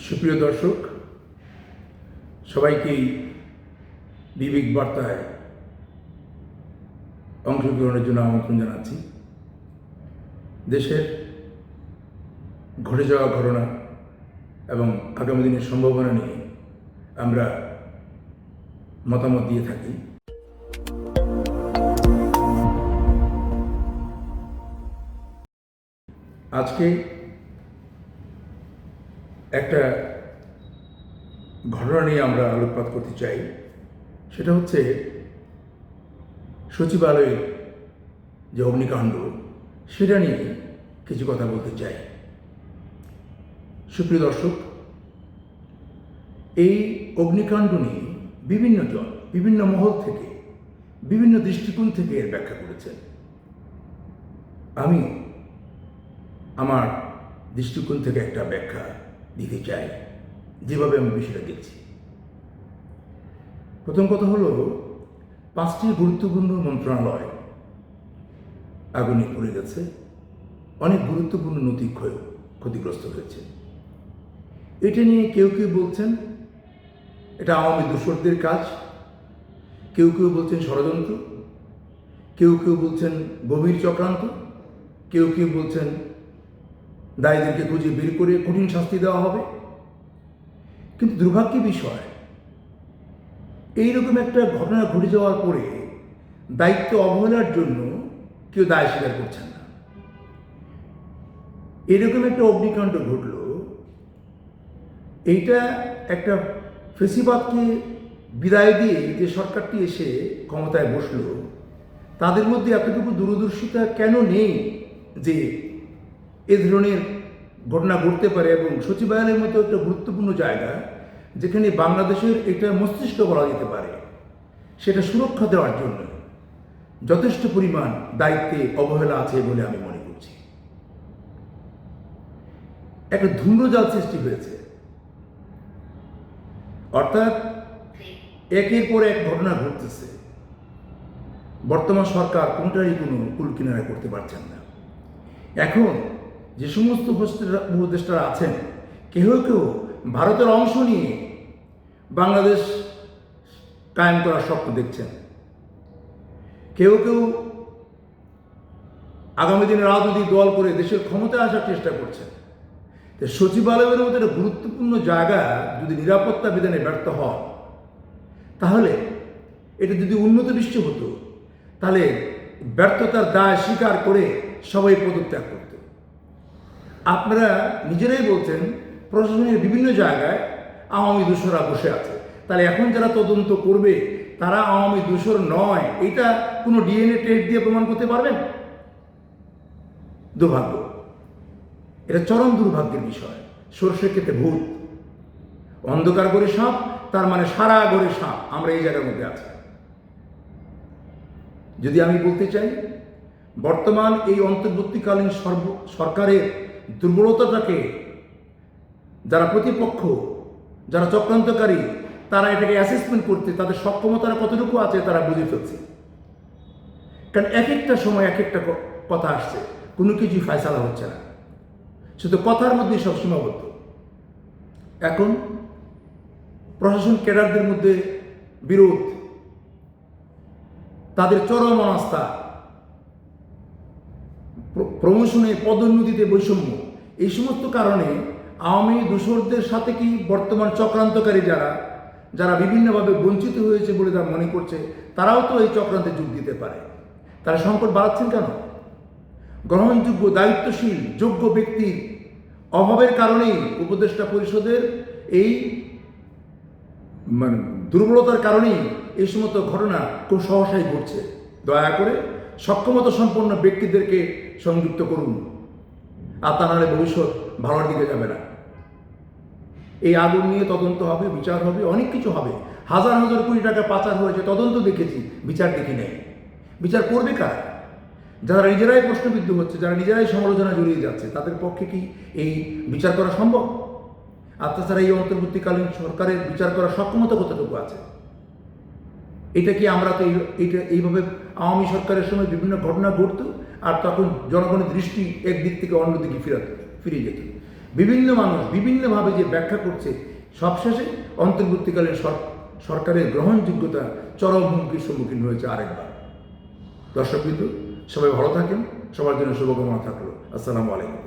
সুপ্রিয় দর্শক, সবাইকেই বিবেক বার্তায় অংশগ্রহণের জন্য আমন্ত্রণ জানাচ্ছি। দেশের ঘটে যাওয়া ঘটনা এবং আগামী দিনের সম্ভাবনা নিয়ে আমরা মতামত দিয়ে থাকি। আজকে একটা ঘটনা নিয়ে আমরা আলোকপাত করতে চাই। সেটা হচ্ছে সচিবালয়ের যে অগ্নিকাণ্ড, সেটা নিয়ে কিছু কথা বলতে চাই। সুপ্রিয় দর্শক, এই অগ্নিকাণ্ড নিয়ে বিভিন্ন জন বিভিন্ন মহল থেকে বিভিন্ন দৃষ্টিকোণ থেকে এর ব্যাখ্যা করেছেন। আমি আমার দৃষ্টিকোণ থেকে একটা ব্যাখ্যা দিতে চাই, যেভাবে আমি বিষয়টা দেখছি। প্রথম কথা হলো, 5টি গুরুত্বপূর্ণ মন্ত্রণালয় আগুনে পড়ে গেছে, অনেক গুরুত্বপূর্ণ নথি ক্ষতিগ্রস্ত হয়েছে। এটা নিয়ে কেউ কেউ বলছেন এটা আওয়ামী দূষরদের কাজ, কেউ কেউ বলছেন ষড়যন্ত্র, কেউ কেউ বলছেন গভীর চক্রান্ত, কেউ কেউ বলছেন দায়ীদেরকে খুঁজে বের করে কঠিন শাস্তি দেওয়া হবে। কিন্তু দুর্ভাগ্যের বিষয়, এইরকম একটা ঘটনা ঘটে যাওয়ার পরে দায়িত্ব অবহেলার জন্য কেউ দায় স্বীকার করছেন না। এরকম একটা অগ্নিকাণ্ড ঘটল, এইটা একটা ফেসিবাদকে বিদায় দিয়ে যে সরকারটি এসে ক্ষমতায় বসল, তাদের মধ্যে এতটুকু দূরদর্শিতা কেন নেই যে এ ধরনের ঘটনা ঘটতে পারে। এবং সচিবালয়ের মতো একটা গুরুত্বপূর্ণ জায়গা, যেখানে বাংলাদেশের এটা মস্তিষ্ক বলা যেতে পারে, সেটা সুরক্ষা দেওয়ার জন্য যথেষ্ট পরিমাণ দায়িত্বে অবহেলা আছে বলে আমি মনে করছি। একটা ধূম্রজাল সৃষ্টি হয়েছে, অর্থাৎ একের পর এক ঘটনা ঘটতেছে। বর্তমান সরকার কোনটারই কোনো কুল কিনারা করতে পারছেন না। এখন যে সমস্ত উপদেষ্টারা আছেন, কেউ কেউ ভারতের অংশ নিয়ে বাংলাদেশ কায়েম করার স্বপ্ন দেখছেন, কেউ কেউ আগামী দিনে রাজনৈতিক দল করে দেশের ক্ষমতায় আসার চেষ্টা করছেন। সচিবালয়ের মতো একটা গুরুত্বপূর্ণ জায়গা যদি নিরাপত্তা বিধানে ব্যর্থ হয়, তাহলে এটা যদি উন্নত বিশ্ব হতো, তাহলে ব্যর্থতার দায় স্বীকার করে সবাই পদত্যাগ করত। আপনারা নিজেরাই বলছেন প্রশাসনের বিভিন্ন জায়গায় আওয়ামী দূষররা বসে আছে, তাহলে এখন যারা তদন্ত করবে তারা আওয়ামী দূষর নয়, এটা কোনো ডিএনএ টেস্ট দিয়ে প্রমাণ করতে পারবেন? দুর্ভাগ্য, এটা চরম দুর্ভাগ্যের বিষয়। সরষে খেতে ভূত, অন্ধকার করে সাপ, তার মানে সারা ঘরে সাপ। আমরা এই জায়গার মধ্যে আছি। যদি আমি বলতে চাই, বর্তমান এই অন্তর্বর্তীকালীন সরকারের দুর্বলতাটাকে যারা প্রতিপক্ষ, যারা চক্রান্তকারী, তারা এটাকে অ্যাসেসমেন্ট করতে তাদের সক্ষমতা কতটুকু আছে তারা বুঝে ফেলছে। কারণ এক একটা সময় এক একটা কথা আসছে, কোনো কিছুই ফয়সালা হচ্ছে না, শুধু কথার মধ্যেই সব সীমাবদ্ধ। এখন প্রশাসন ক্যাডারদের মধ্যে বিরোধ, তাদের চরম অনাস্থা, প্রমোশনে পদোন্নতিতে বৈষম্য, এই সমস্ত কারণে আওয়ামী দূষরদের সাথে কি বর্তমান চক্রান্তকারী যারা বিভিন্নভাবে বঞ্চিত হয়েছে বলে তারা মনে করছে, তারাও তো এই চক্রান্তে যোগ দিতে পারে। তারা সংকট বাড়াচ্ছেন কেন? গ্রহণযোগ্য, দায়িত্বশীল, যোগ্য ব্যক্তির অভাবের কারণেই উপদেষ্টা পরিষদের এই দুর্বলতার কারণেই এই সমস্ত ঘটনা খুব সহসাই ঘটছে। দয়া করে সক্ষমতা সম্পন্ন ব্যক্তিদেরকে সংযুক্ত করুন, আর তা নাহলে ভবিষ্যৎ ভালোর দিকে যাবে না। এই আগুন নিয়ে তদন্ত হবে, বিচার হবে, অনেক কিছু হবে। হাজার হাজার কোটি টাকা পাচার হয়েছে, তদন্ত দেখেছি, বিচার দেখি নাই। বিচার করবে কারা? যারা নিজেরাই প্রশ্নবিদ্ধ হচ্ছে, যারা নিজেরাই সমালোচনা জড়িয়ে যাচ্ছে, তাদের পক্ষে কি এই বিচার করা সম্ভব? আর তাছাড়া এই অন্তর্বর্তীকালীন সরকারের বিচার করার সক্ষমতা কতটুকু আছে? এটা কি আমরা তো এইভাবে আওয়ামী সরকারের সময় বিভিন্ন ঘটনা ঘটত, আর তখন জনগণের দৃষ্টি একদিক থেকে অন্যদিকে ফিরে যেত। বিভিন্ন মানুষ বিভিন্নভাবে যে ব্যাখ্যা করছে, সবশেষে অন্তর্বর্তীকালীন সরকারের গ্রহণযোগ্যতা চরম হুমকির সম্মুখীন হয়েছে আরেকবার। দর্শকবৃন্দ, সবাই ভালো থাকেন, সবার জন্য শুভকামনা থাকলো। আসসালামু আলাইকুম।